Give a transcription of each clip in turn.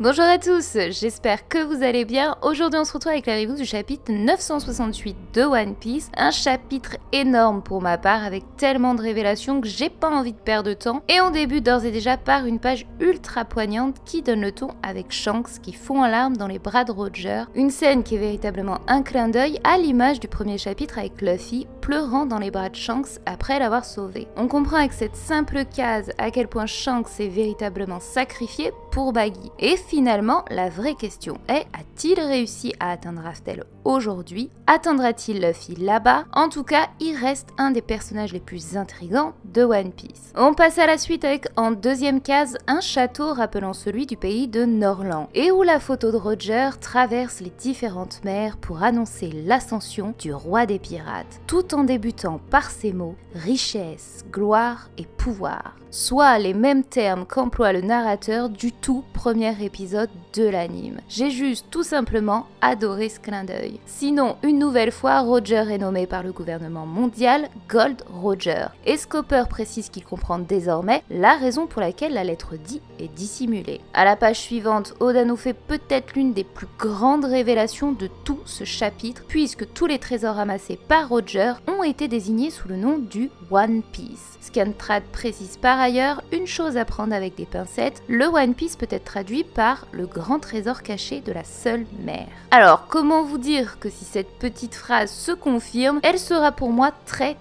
Bonjour à tous, j'espère que vous allez bien. Aujourd'hui on se retrouve avec la review du chapitre 968 de One Piece. Un chapitre énorme pour ma part avec tellement de révélations que j'ai pas envie de perdre de temps. Et on débute d'ores et déjà par une page ultra poignante qui donne le ton avec Shanks qui fond en larmes dans les bras de Roger. Une scène qui est véritablement un clin d'œil à l'image du premier chapitre avec Luffy pleurant dans les bras de Shanks après l'avoir sauvé. On comprend avec cette simple case à quel point Shanks s'est véritablement sacrifié pour Baggy. Et finalement, la vraie question est, a-t-il réussi à atteindre Raftel aujourd'hui? Atteindra-t-il Luffy là-bas? En tout cas, il reste un des personnages les plus intrigants de One Piece. On passe à la suite avec, en deuxième case, un château rappelant celui du pays de Norland, et où la photo de Roger traverse les différentes mers pour annoncer l'ascension du roi des pirates, tout en débutant par ces mots « richesse, gloire et pouvoir », soit les mêmes termes qu'emploie le narrateur du tout premier épisode de l'anime. J'ai juste tout simplement adoré ce clin d'œil. Sinon, une nouvelle fois, Roger est nommé par le gouvernement mondial Gold Roger. Et Scopper précise qu'il comprend désormais la raison pour laquelle la lettre D est dissimulée. À la page suivante, Oda nous fait peut-être l'une des plus grandes révélations de tout ce chapitre, puisque tous les trésors amassés par Roger ont été désignés sous le nom du One Piece. Scantrad précise par ailleurs une chose à prendre avec des pincettes, le One Piece peut être traduit par le grand trésor caché de la seule mer. Alors, comment vous dire que si cette petite phrase se confirme, elle sera pour moi très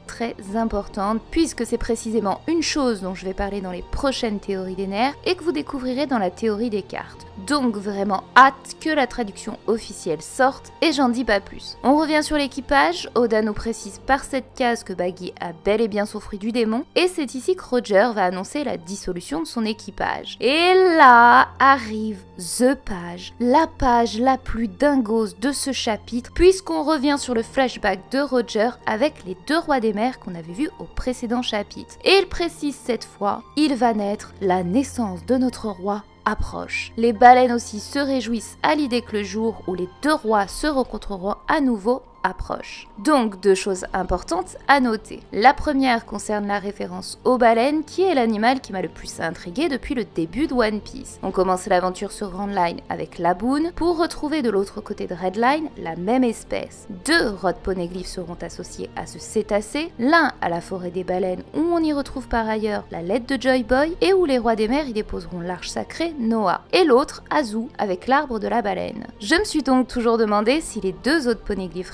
importante, puisque c'est précisément une chose dont je vais parler dans les prochaines théories des nerfs et que vous découvrirez dans la théorie des cartes. Donc vraiment hâte que la traduction officielle sorte et j'en dis pas plus. On revient sur l'équipage, Oda nous précise par cette case que Baggy a bel et bien son fruit du démon et c'est ici que Roger va annoncer la dissolution de son équipage. Et là arrive The Page, la page la plus dingose de ce chapitre puisqu'on revient sur le flashback de Roger avec les deux rois des mers qu'on avait vus au précédent chapitre. Et il précise cette fois, il va naître, la naissance de notre roi approche. Les baleines aussi se réjouissent à l'idée que le jour où les deux rois se rencontreront à nouveau approche. Donc deux choses importantes à noter. La première concerne la référence aux baleines qui est l'animal qui m'a le plus intrigué depuis le début de One Piece. On commence l'aventure sur Grand Line avec Laboon pour retrouver de l'autre côté de Red Line la même espèce. Deux rod poneglyphes seront associés à ce cétacé, l'un à la forêt des baleines où on y retrouve par ailleurs la lettre de Joy Boy et où les rois des mers y déposeront l'arche sacrée Noah, et l'autre à Zou avec l'arbre de la baleine. Je me suis donc toujours demandé si les deux autres poneglyphes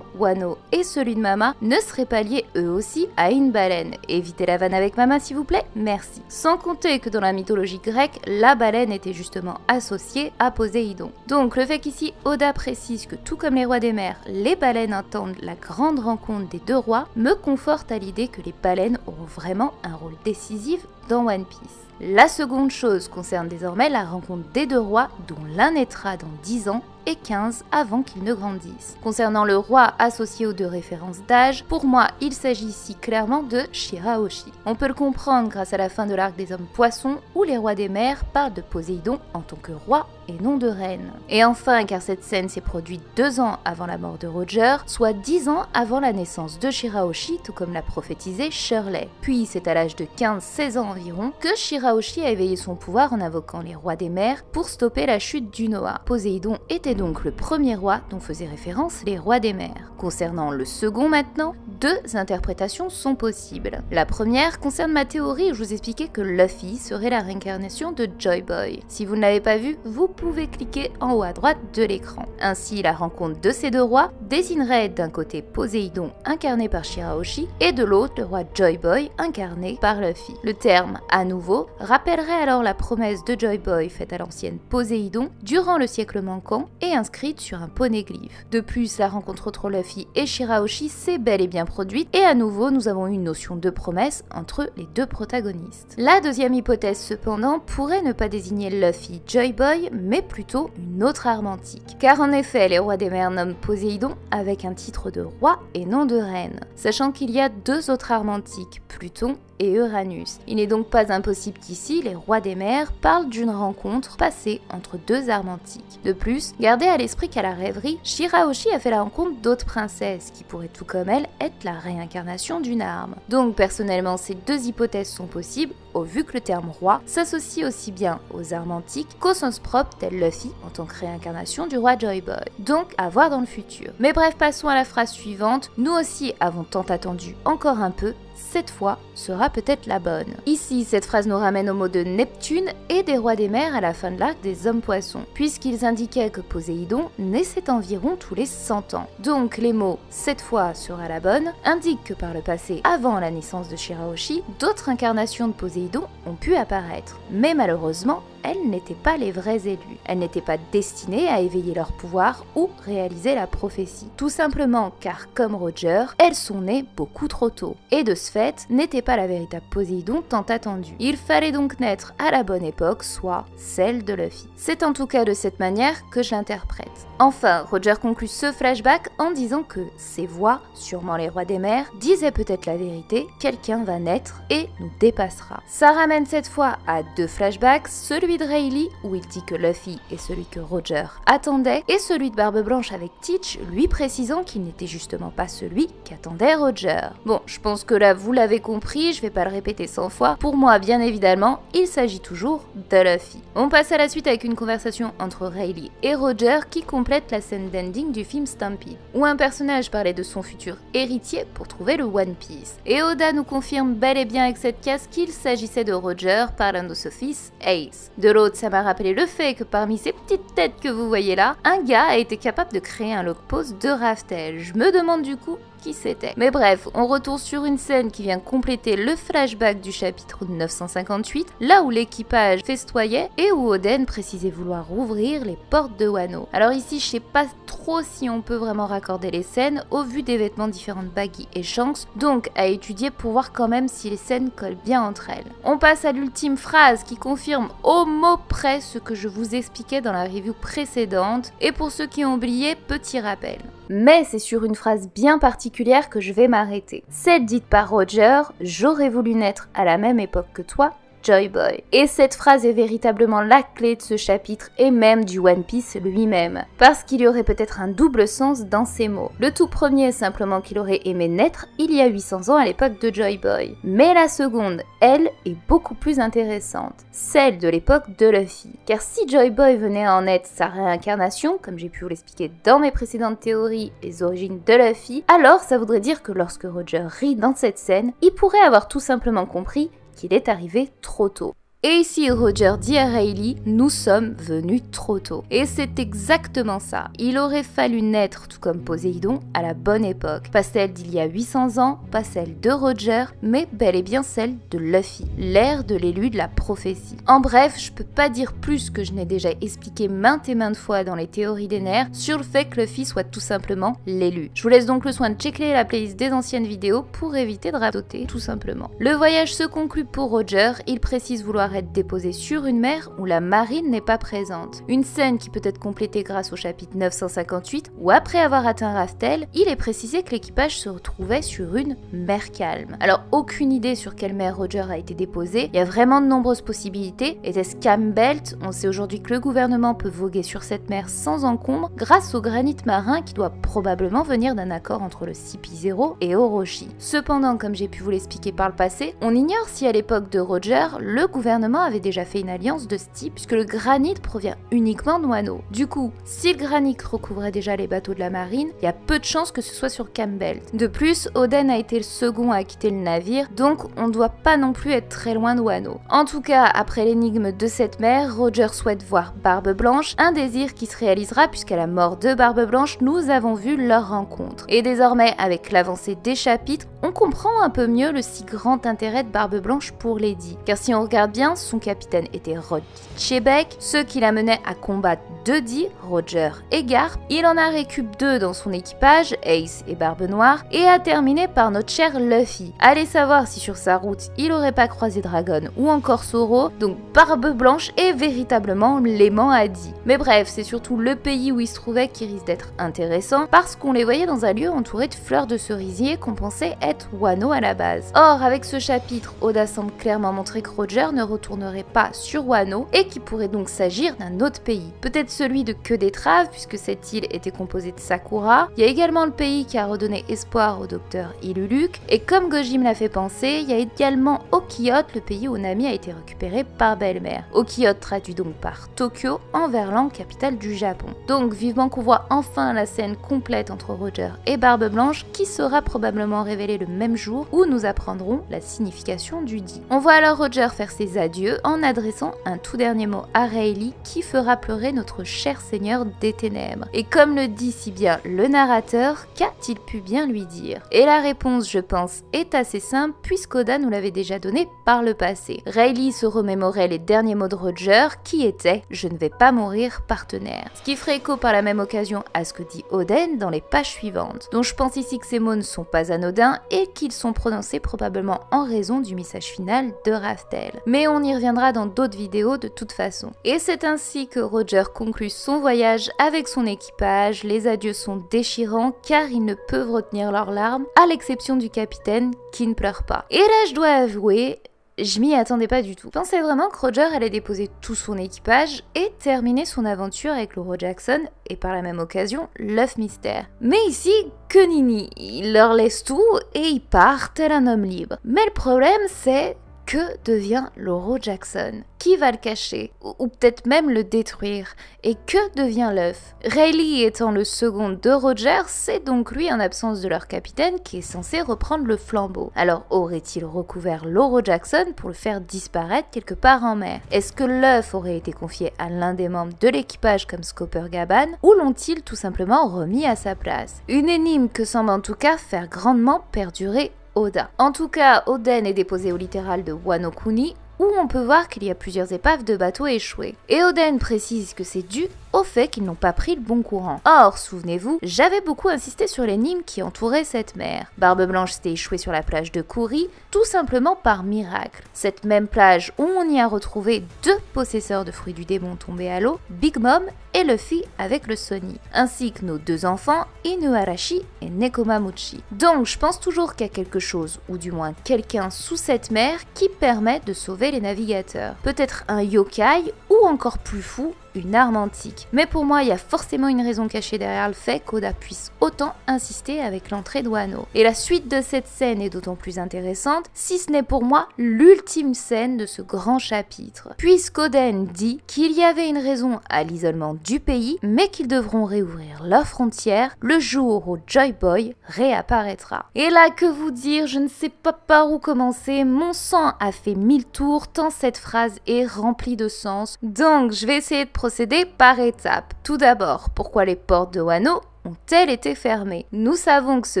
Wano et celui de Mama ne seraient pas liés eux aussi à une baleine. Évitez la vanne avec Mama s'il vous plaît, merci. Sans compter que dans la mythologie grecque, la baleine était justement associée à Poséidon. Donc le fait qu'ici Oda précise que tout comme les rois des mers, les baleines attendent la grande rencontre des deux rois me conforte à l'idée que les baleines auront vraiment un rôle décisif dans One Piece. La seconde chose concerne désormais la rencontre des deux rois dont l'un naîtra dans 10 ans et 15 avant qu'ils ne grandissent. Concernant le roi associé aux deux références d'âge, pour moi il s'agit ici clairement de Shirahoshi. On peut le comprendre grâce à la fin de l'arc des hommes poissons où les rois des mers parlent de Poséidon en tant que roi et non de reine. Et enfin, car cette scène s'est produite 2 ans avant la mort de Roger, soit 10 ans avant la naissance de Shirahoshi, tout comme l'a prophétisé Shirley. Puis c'est à l'âge de 15-16 ans environ que Shirahoshi a éveillé son pouvoir en invoquant les rois des mers pour stopper la chute du Noah. Poséidon était donc le premier roi dont faisaient référence les rois des mers. Concernant le second maintenant, 2 interprétations sont possibles. La première concerne ma théorie où je vous expliquais que Luffy serait la réincarnation de Joy Boy. Si vous ne l'avez pas vu, vous pouvez cliquer en haut à droite de l'écran. Ainsi, la rencontre de ces deux rois désignerait d'un côté Poséidon incarné par Shirahoshi et de l'autre le roi Joy Boy incarné par Luffy. Le terme à nouveau rappellerait alors la promesse de Joy Boy faite à l'ancienne Poséidon durant le siècle manquant et inscrite sur un poneglyphe. De plus, la rencontre entre Luffy et Shirahoshi s'est bel et bien produite et à nouveau nous avons eu une notion de promesse entre les deux protagonistes. La deuxième hypothèse cependant pourrait ne pas désigner Luffy Joy Boy mais plutôt une autre arme antique. Car en effet les rois des mers nomment Poséidon avec un titre de roi et non de reine, sachant qu'il y a 2 autres armes antiques, Pluton et Uranus. Il n'est donc pas impossible qu'ici, les rois des mers parlent d'une rencontre passée entre deux armes antiques. De plus, gardez à l'esprit qu'à la rêverie, Shirahoshi a fait la rencontre d'autres princesses qui pourraient tout comme elle être la réincarnation d'une arme. Donc personnellement, ces deux hypothèses sont possibles, au vu que le terme roi s'associe aussi bien aux armes antiques qu'au sens propre tel Luffy en tant que réincarnation du roi Joy Boy. Donc à voir dans le futur. Mais bref, passons à la phrase suivante. Nous aussi avons tant attendu encore un peu. Cette fois sera peut-être la bonne. Ici, cette phrase nous ramène au mot de Neptune et des rois des mers à la fin de l'arc des hommes poissons, puisqu'ils indiquaient que Poséidon naissait environ tous les 100 ans. Donc les mots « cette fois sera la bonne » indiquent que par le passé, avant la naissance de Shirahoshi, d'autres incarnations de Poséidon ont pu apparaître. Mais malheureusement, elles n'étaient pas les vrais élus. Elles n'étaient pas destinées à éveiller leur pouvoir ou réaliser la prophétie. Tout simplement car, comme Roger, elles sont nées beaucoup trop tôt. Et de ce fait, n'était pas la véritable Poséidon tant attendue. Il fallait donc naître à la bonne époque, soit celle de Luffy. C'est en tout cas de cette manière que je l'interprète. Enfin, Roger conclut ce flashback en disant que ces voix, sûrement les rois des mers, disaient peut-être la vérité, quelqu'un va naître et nous dépassera. Ça ramène cette fois à deux flashbacks, celui de Rayleigh où il dit que Luffy est celui que Roger attendait, et celui de Barbe Blanche avec Teach, lui précisant qu'il n'était justement pas celui qu'attendait Roger. Bon, je pense que là vous l'avez compris, je vais pas le répéter 100 fois, pour moi bien évidemment, il s'agit toujours de Luffy. On passe à la suite avec une conversation entre Rayleigh et Roger qui complète la scène d'ending du film Stampede, où un personnage parlait de son futur héritier pour trouver le One Piece. Et Oda nous confirme bel et bien avec cette case qu'il s'agissait de Roger parlant de ce fils Ace. De l'autre, ça m'a rappelé le fait que parmi ces petites têtes que vous voyez là, un gars a été capable de créer un log pose de Raftel. Je me demande du coup qui c'était. Mais bref, on retourne sur une scène qui vient compléter le flashback du chapitre 958, là où l'équipage festoyait et où Oden précisait vouloir rouvrir les portes de Wano. Alors ici, je sais pas trop si on peut vraiment raccorder les scènes au vu des vêtements différents de Baggy et Shanks, donc à étudier pour voir quand même si les scènes collent bien entre elles. On passe à l'ultime phrase qui confirme au mot près ce que je vous expliquais dans la review précédente, et pour ceux qui ont oublié, petit rappel. Mais c'est sur une phrase bien particulière que je vais m'arrêter. Celle dite par Roger, « J'aurais voulu naître à la même époque que toi », Joy Boy. Et cette phrase est véritablement la clé de ce chapitre et même du One Piece lui-même, parce qu'il y aurait peut-être un double sens dans ces mots. Le tout premier est simplement qu'il aurait aimé naître il y a 800 ans à l'époque de Joy Boy. Mais la seconde, elle, est beaucoup plus intéressante, celle de l'époque de Luffy. Car si Joy Boy venait à en être sa réincarnation, comme j'ai pu vous l'expliquer dans mes précédentes théories, les origines de Luffy, alors ça voudrait dire que lorsque Roger rit dans cette scène, il pourrait avoir tout simplement compris qu'il est arrivé trop tôt. Et ici, Roger dit à Rayleigh, nous sommes venus trop tôt. Et c'est exactement ça. Il aurait fallu naître, tout comme Poséidon, à la bonne époque. Pas celle d'il y a 800 ans, pas celle de Roger, mais bel et bien celle de Luffy, l'ère de l'élu de la prophétie. En bref, je peux pas dire plus que je n'ai déjà expliqué maintes et maintes fois dans les théories des nerfs sur le fait que Luffy soit tout simplement l'élu. Je vous laisse donc le soin de checker la playlist des anciennes vidéos pour éviter de radoter, tout simplement. Le voyage se conclut pour Roger, il précise vouloir être déposé sur une mer où la marine n'est pas présente. Une scène qui peut être complétée grâce au chapitre 958 où après avoir atteint Raftel, il est précisé que l'équipage se retrouvait sur une mer calme. Alors aucune idée sur quelle mer Roger a été déposé, il y a vraiment de nombreuses possibilités. Était-ce Campbelt? On sait aujourd'hui que le gouvernement peut voguer sur cette mer sans encombre grâce au granit marin qui doit probablement venir d'un accord entre le CP0 et Orochi. Cependant, comme j'ai pu vous l'expliquer par le passé, on ignore si à l'époque de Roger, le gouvernement avait déjà fait une alliance de ce type puisque le granit provient uniquement de Wano. Du coup, si le granit recouvrait déjà les bateaux de la marine, il y a peu de chances que ce soit sur Campbell. De plus, Oden a été le second à quitter le navire, donc on ne doit pas non plus être très loin de Wano. En tout cas, après l'énigme de cette mer, Roger souhaite voir Barbe Blanche, un désir qui se réalisera puisqu'à la mort de Barbe Blanche, nous avons vu leur rencontre. Et désormais, avec l'avancée des chapitres, on comprend un peu mieux le si grand intérêt de Barbe Blanche pour Lady. Car si on regarde bien, bien, son capitaine était Rod Chebec, ce qui l'amenait à combattre deux dits, Roger et Garp. Il en a récup 2 dans son équipage, Ace et Barbe Noire, et a terminé par notre cher Luffy. Allez savoir si sur sa route il aurait pas croisé Dragon ou encore Zoro, donc Barbe Blanche est véritablement l'aimant à dit. Mais bref, c'est surtout le pays où il se trouvait qui risque d'être intéressant parce qu'on les voyait dans un lieu entouré de fleurs de cerisier qu'on pensait être Wano à la base. Or, avec ce chapitre, Oda semble clairement montrer que Roger ne retournerait pas sur Wano et qu'il pourrait donc s'agir d'un autre pays. Peut-être celui de Queue d'Étrave puisque cette île était composée de Sakura. Il y a également le pays qui a redonné espoir au docteur Iluluk. Et comme Gojim l'a fait penser, il y a également Okiyot, le pays où Nami a été récupérée par Belle-Mère. Okiyot traduit donc par Tokyo en verlan, capitale du Japon. Donc vivement qu'on voit enfin la scène complète entre Roger et Barbe Blanche qui sera probablement révélée le même jour où nous apprendrons la signification du dit. On voit alors Roger faire ses adieux en adressant un tout dernier mot à Rayleigh qui fera pleurer notre cher seigneur des ténèbres. Et comme le dit si bien le narrateur, qu'a-t-il pu bien lui dire? Et la réponse, je pense, est assez simple puisqu'Oda nous l'avait déjà donné par le passé. Rayleigh se remémorait les derniers mots de Roger qui étaient « Je ne vais pas mourir, partenaire ». Ce qui ferait écho par la même occasion à ce que dit Oden dans les pages suivantes. Donc je pense ici que ces mots ne sont pas anodins et qu'ils sont prononcés probablement en raison du message final de Raftel. Mais on y reviendra dans d'autres vidéos de toute façon. Et c'est ainsi que Roger conclut son voyage avec son équipage. Les adieux sont déchirants car ils ne peuvent retenir leurs larmes, à l'exception du capitaine qui ne pleure pas. Et là je dois avouer, je m'y attendais pas du tout. Je pensais vraiment que Roger allait déposer tout son équipage et terminer son aventure avec Lauro Jackson et par la même occasion l'œuf mystère. Mais ici, que nini, il leur laisse tout et il part tel un homme libre. Mais le problème c'est que devient Lauro Jackson? Qui va le cacher? Ou peut-être même le détruire? Et que devient l'œuf? Rayleigh étant le second de Roger, c'est donc lui en absence de leur capitaine qui est censé reprendre le flambeau. Alors aurait-il recouvert Lauro Jackson pour le faire disparaître quelque part en mer? Est-ce que l'œuf aurait été confié à l'un des membres de l'équipage comme Scooper Gaban ou l'ont-ils tout simplement remis à sa place? Une énigme que semble en tout cas faire grandement perdurer Oda. En tout cas, Oden est déposé au littoral de Wano Kuni où on peut voir qu'il y a plusieurs épaves de bateaux échoués. Et Oden précise que c'est dû au fait qu'ils n'ont pas pris le bon courant. Or, souvenez-vous, j'avais beaucoup insisté sur l'énigme qui entourait cette mer. Barbe Blanche s'était échouée sur la plage de Kuri, tout simplement par miracle. Cette même plage où on y a retrouvé 2 possesseurs de fruits du démon tombés à l'eau, Big Mom et Luffy avec le Sony, ainsi que nos 2 enfants, Inuarashi et Nekomamuchi. Donc, je pense toujours qu'il y a quelque chose, ou du moins quelqu'un sous cette mer, qui permet de sauver les navigateurs. Peut-être un yokai, ou encore plus fou, une arme antique. Mais pour moi, il y a forcément une raison cachée derrière le fait qu'Oda puisse autant insister avec l'entrée de Wano. Et la suite de cette scène est d'autant plus intéressante, si ce n'est pour moi l'ultime scène de ce grand chapitre. Puisqu'Oden dit qu'il y avait une raison à l'isolement du pays, mais qu'ils devront réouvrir leurs frontières le jour où Joy Boy réapparaîtra. Et là, que vous dire, je ne sais pas par où commencer, mon sang a fait 1000 tours tant cette phrase est remplie de sens. Donc, je vais essayer de procéder par étapes. Tout d'abord, pourquoi les portes de Wano ont-elles été fermées? Nous savons que ce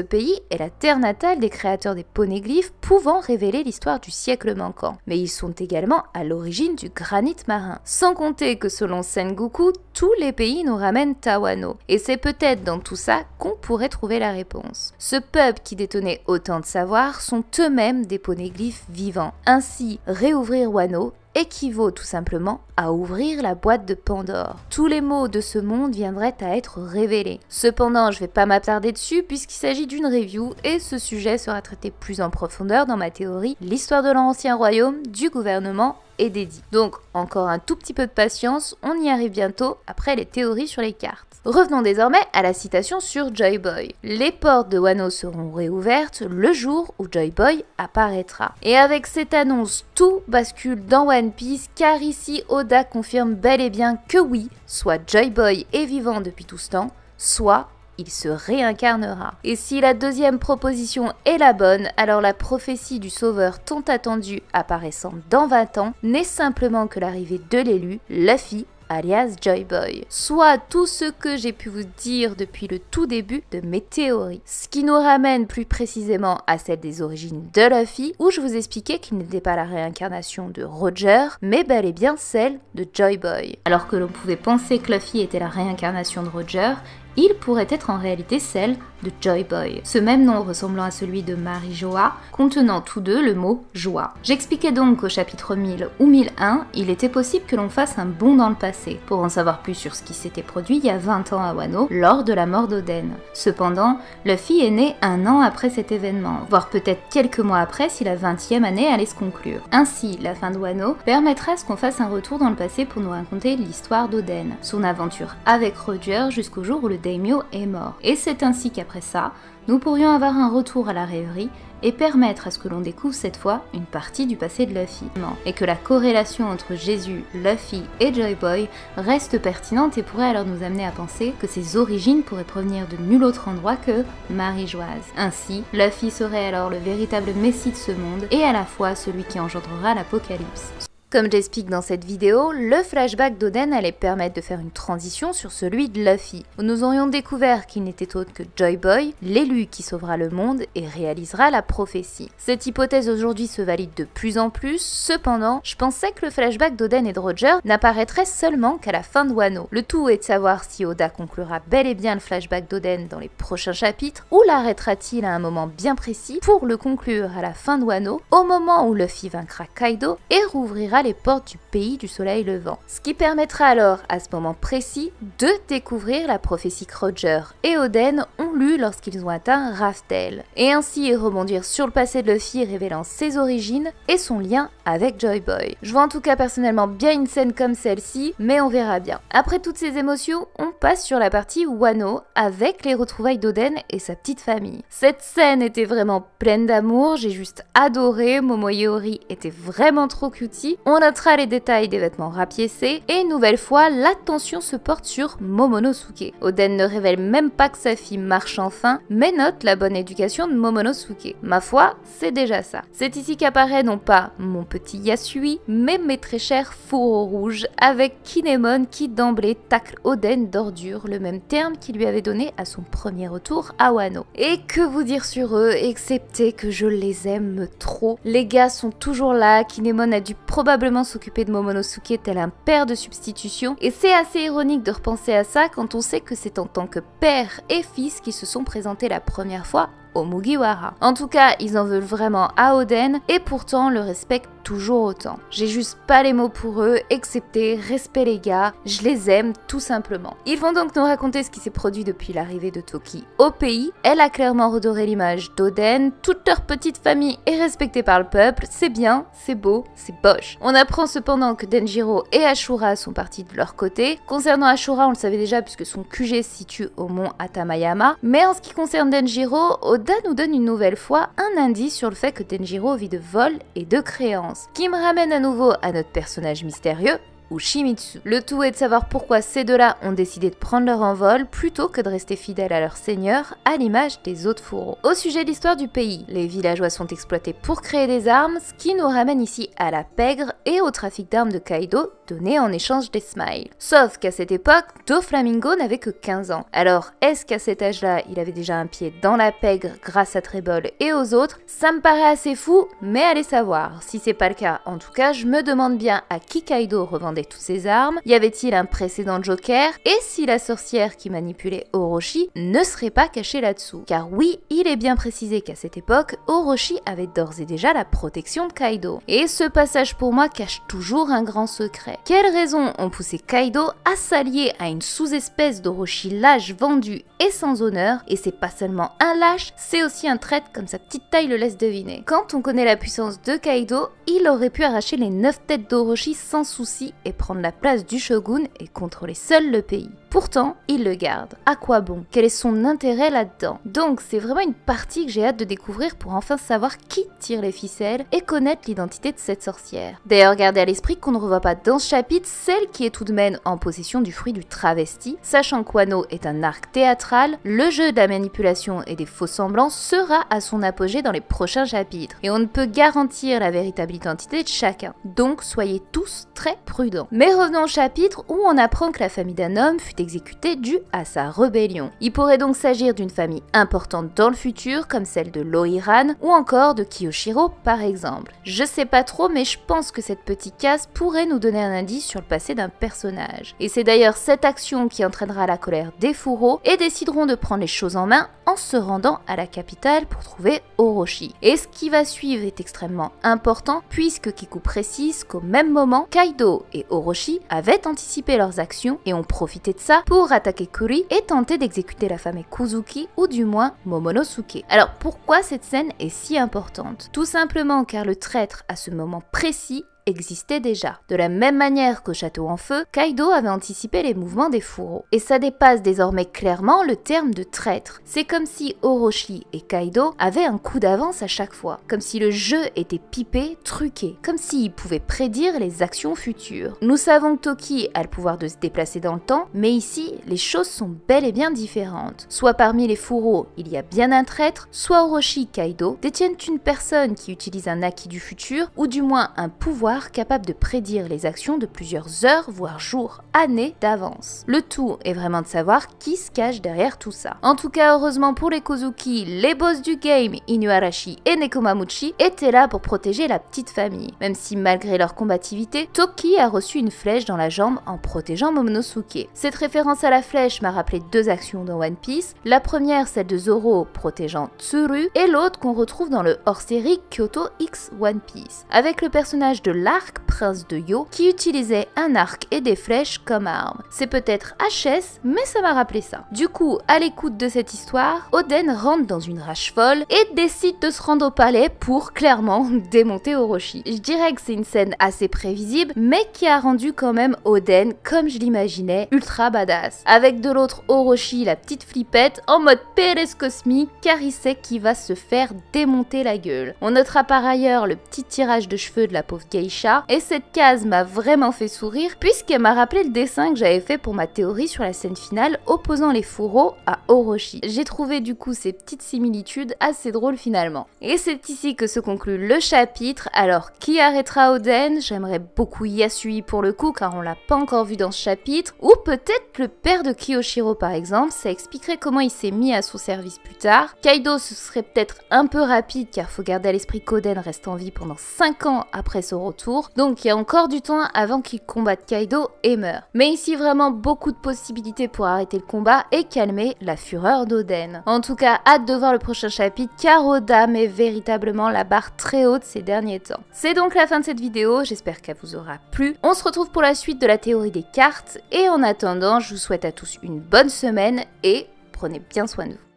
pays est la terre natale des créateurs des poneglyphes pouvant révéler l'histoire du siècle manquant. Mais ils sont également à l'origine du granit marin. Sans compter que selon Sengoku, tous les pays nous ramènent à Wano. Et c'est peut-être dans tout ça qu'on pourrait trouver la réponse. Ce peuple qui détenait autant de savoir sont eux-mêmes des poneglyphes vivants. Ainsi, réouvrir Wano équivaut tout simplement à ouvrir la boîte de Pandore. Tous les mots de ce monde viendraient à être révélés. Cependant, je vais pas m'attarder dessus puisqu'il s'agit d'une review et ce sujet sera traité plus en profondeur dans ma théorie, l'histoire de l'ancien royaume, du gouvernement et des dits. Donc, encore un tout petit peu de patience, on y arrive bientôt après les théories sur les cartes. Revenons désormais à la citation sur Joy Boy. Les portes de Wano seront réouvertes le jour où Joy Boy apparaîtra. Et avec cette annonce, tout bascule dans One Piece car ici Oda confirme bel et bien que oui, soit Joy Boy est vivant depuis tout ce temps, soit il se réincarnera. Et si la deuxième proposition est la bonne, alors la prophétie du sauveur tant attendue apparaissant dans 20 ans n'est simplement que l'arrivée de l'élu, Luffy, alias Joy Boy. Soit tout ce que j'ai pu vous dire depuis le tout début de mes théories. Ce qui nous ramène plus précisément à celle des origines de Luffy, où je vous expliquais qu'il n'était pas la réincarnation de Roger, mais bel et bien celle de Joy Boy. Alors que l'on pouvait penser que Luffy était la réincarnation de Roger, il pourrait être en réalité celle de Joy Boy, ce même nom ressemblant à celui de Mary Joa, contenant tous deux le mot joie. J'expliquais donc qu'au chapitre 1000 ou 1001, il était possible que l'on fasse un bond dans le passé, pour en savoir plus sur ce qui s'était produit il y a 20 ans à Wano, lors de la mort d'Oden. Cependant, Luffy est né un an après cet événement, voire peut-être quelques mois après si la 20e année allait se conclure. Ainsi, la fin de Wano permettra à ce qu'on fasse un retour dans le passé pour nous raconter l'histoire d'Oden, son aventure avec Roger jusqu'au jour où le Daimyo est mort. Et c'est ainsi qu'après ça, nous pourrions avoir un retour à la rêverie et permettre à ce que l'on découvre cette fois une partie du passé de Luffy. Et que la corrélation entre Jésus, Luffy et Joy Boy reste pertinente et pourrait alors nous amener à penser que ses origines pourraient provenir de nul autre endroit que Marie-Joise. Ainsi, Luffy serait alors le véritable messie de ce monde et à la fois celui qui engendrera l'apocalypse. Comme j'explique dans cette vidéo, le flashback d'Oden allait permettre de faire une transition sur celui de Luffy, où nous aurions découvert qu'il n'était autre que Joy Boy, l'élu qui sauvera le monde et réalisera la prophétie. Cette hypothèse aujourd'hui se valide de plus en plus, cependant, je pensais que le flashback d'Oden et de Roger n'apparaîtrait seulement qu'à la fin de Wano. Le tout est de savoir si Oda conclura bel et bien le flashback d'Oden dans les prochains chapitres, ou l'arrêtera-t-il à un moment bien précis pour le conclure à la fin de Wano, au moment où Luffy vaincra Kaido et rouvrira les portes du pays du soleil levant. Ce qui permettra alors, à ce moment précis, de découvrir la prophétie que Roger et Oden ont lue lorsqu'ils ont atteint Raftel, et ainsi rebondir sur le passé de Luffy révélant ses origines et son lien avec Joy Boy. Je vois en tout cas personnellement bien une scène comme celle-ci, mais on verra bien. Après toutes ces émotions, on passe sur la partie Wano avec les retrouvailles d'Oden et sa petite famille. Cette scène était vraiment pleine d'amour, j'ai juste adoré, Momoyori était vraiment trop cutie. On notera les détails des vêtements rapiécés et une nouvelle fois, l'attention se porte sur Momonosuke. Oden ne révèle même pas que sa fille marche enfin, mais note la bonne éducation de Momonosuke. Ma foi, c'est déjà ça. C'est ici qu'apparaît non pas mon petit Yasui, mais mes très chers fourreaux rouges, avec Kinemon qui d'emblée tacle Oden d'ordure, le même terme qu'il lui avait donné à son premier retour à Wano. Et que vous dire sur eux, excepté que je les aime trop. Les gars sont toujours là, Kinemon a dû probablement s'occuper de Momonosuke tel un père de substitution, et c'est assez ironique de repenser à ça quand on sait que c'est en tant que père et fils qui se sont présentés la première fois au Mugiwara. En tout cas, ils en veulent vraiment à Oden et pourtant le respectent toujours autant. J'ai juste pas les mots pour eux, excepté respect les gars, je les aime tout simplement. Ils vont donc nous raconter ce qui s'est produit depuis l'arrivée de Toki au pays. Elle a clairement redoré l'image d'Oden, toute leur petite famille est respectée par le peuple, c'est bien, c'est beau, c'est boche. On apprend cependant que Denjiro et Ashura sont partis de leur côté. Concernant Ashura, on le savait déjà puisque son QG se situe au mont Atamayama, mais en ce qui concerne Denjiro, Oda nous donne une nouvelle fois un indice sur le fait que Denjiro vit de vol et de créances, qui me ramène à nouveau à notre personnage mystérieux, Ushimitsu. Le tout est de savoir pourquoi ces deux-là ont décidé de prendre leur envol plutôt que de rester fidèles à leur seigneur, à l'image des autres fourreaux. Au sujet de l'histoire du pays, les villageois sont exploités pour créer des armes, ce qui nous ramène ici à la pègre et au trafic d'armes de Kaido, donné en échange des smiles. Sauf qu'à cette époque, Doflamingo n'avait que 15 ans. Alors, est-ce qu'à cet âge-là, il avait déjà un pied dans la pègre grâce à Trebol et aux autres? Ça me paraît assez fou, mais allez savoir. Si c'est pas le cas, en tout cas, je me demande bien à qui Kaido revendait toutes ses armes, y avait-il un précédent Joker, et si la sorcière qui manipulait Orochi ne serait pas cachée là-dessous. Car oui, il est bien précisé qu'à cette époque, Orochi avait d'ores et déjà la protection de Kaido. Et ce passage pour moi cache toujours un grand secret. Quelles raisons ont poussé Kaido à s'allier à une sous-espèce d'Orochi lâche, vendu et sans honneur? Et c'est pas seulement un lâche, c'est aussi un traître comme sa petite taille le laisse deviner. Quand on connaît la puissance de Kaido, il aurait pu arracher les 9 têtes d'Orochi sans souci et prendre la place du shogun et contrôler seul le pays. Pourtant, il le garde. À quoi bon? Quel est son intérêt là-dedans? Donc c'est vraiment une partie que j'ai hâte de découvrir pour enfin savoir qui tire les ficelles et connaître l'identité de cette sorcière. D'ailleurs, gardez à l'esprit qu'on ne revoit pas dans ce chapitre celle qui est tout de même en possession du fruit du travesti, sachant que Wano est un arc théâtral, le jeu de la manipulation et des faux semblants sera à son apogée dans les prochains chapitres, et on ne peut garantir la véritable identité de chacun, donc soyez tous très prudents. Mais revenons au chapitre où on apprend que la famille d'un homme fut exécutée due à sa rébellion. Il pourrait donc s'agir d'une famille importante dans le futur, comme celle de Loiran ou encore de Kiyoshiro par exemple. Je sais pas trop, mais je pense que cette petite case pourrait nous donner un indice sur le passé d'un personnage. Et c'est d'ailleurs cette action qui entraînera la colère des fourreaux et décideront de prendre les choses en main en se rendant à la capitale pour trouver Orochi. Et ce qui va suivre est extrêmement important puisque Kiku précise qu'au même moment, Kaido et Orochi avaient anticipé leurs actions et ont profité de ça pour attaquer Kuri et tenter d'exécuter la femme Kuzuki ou du moins Momonosuke. Alors pourquoi cette scène est si importante? Tout simplement car le traître à ce moment précis existait déjà. De la même manière qu'au château en feu, Kaido avait anticipé les mouvements des fourreaux. Et ça dépasse désormais clairement le terme de traître. C'est comme si Orochi et Kaido avaient un coup d'avance à chaque fois. Comme si le jeu était pipé, truqué. Comme s'ils pouvaient prédire les actions futures. Nous savons que Toki a le pouvoir de se déplacer dans le temps, mais ici, les choses sont bel et bien différentes. Soit parmi les fourreaux, il y a bien un traître, soit Orochi et Kaido détiennent une personne qui utilise un acquis du futur, ou du moins un pouvoir capable de prédire les actions de plusieurs heures, voire jours, années d'avance. Le tout est vraiment de savoir qui se cache derrière tout ça. En tout cas, heureusement pour les Kozuki, les boss du game, Inuarashi et Nekomamuchi, étaient là pour protéger la petite famille. Même si malgré leur combativité, Toki a reçu une flèche dans la jambe en protégeant Momonosuke. Cette référence à la flèche m'a rappelé deux actions dans One Piece. La première, celle de Zoro protégeant Tsuru, et l'autre qu'on retrouve dans le hors-série Kyoto X One Piece, avec le personnage de l'arc Prince de Yo qui utilisait un arc et des flèches comme arme. C'est peut-être HS, mais ça m'a rappelé ça. Du coup, à l'écoute de cette histoire, Oden rentre dans une rage folle et décide de se rendre au palais pour clairement démonter Orochi. Je dirais que c'est une scène assez prévisible, mais qui a rendu quand même Oden, comme je l'imaginais, ultra badass. Avec de l'autre Orochi, la petite flippette, en mode PLS cosmique, car il sait qu'il va se faire démonter la gueule. On notera par ailleurs le petit tirage de cheveux de la pauvre geisha, et cette case m'a vraiment fait sourire puisqu'elle m'a rappelé le dessin que j'avais fait pour ma théorie sur la scène finale opposant les fourreaux à Orochi. J'ai trouvé du coup ces petites similitudes assez drôles finalement. Et c'est ici que se conclut le chapitre. Alors qui arrêtera Oden? J'aimerais beaucoup Yasui pour le coup car on l'a pas encore vu dans ce chapitre, ou peut-être le père de Kiyoshiro par exemple, ça expliquerait comment il s'est mis à son service plus tard. Kaido ce serait peut-être un peu rapide car faut garder à l'esprit qu'Oden reste en vie pendant 5 ans après son retour, donc il y a encore du temps avant qu'il combatte Kaido et meure. Mais ici vraiment beaucoup de possibilités pour arrêter le combat et calmer la fureur d'Oden. En tout cas, hâte de voir le prochain chapitre car Oda met véritablement la barre très haute ces derniers temps. C'est donc la fin de cette vidéo, j'espère qu'elle vous aura plu. On se retrouve pour la suite de la théorie des cartes et en attendant, je vous souhaite à tous une bonne semaine et prenez bien soin de vous.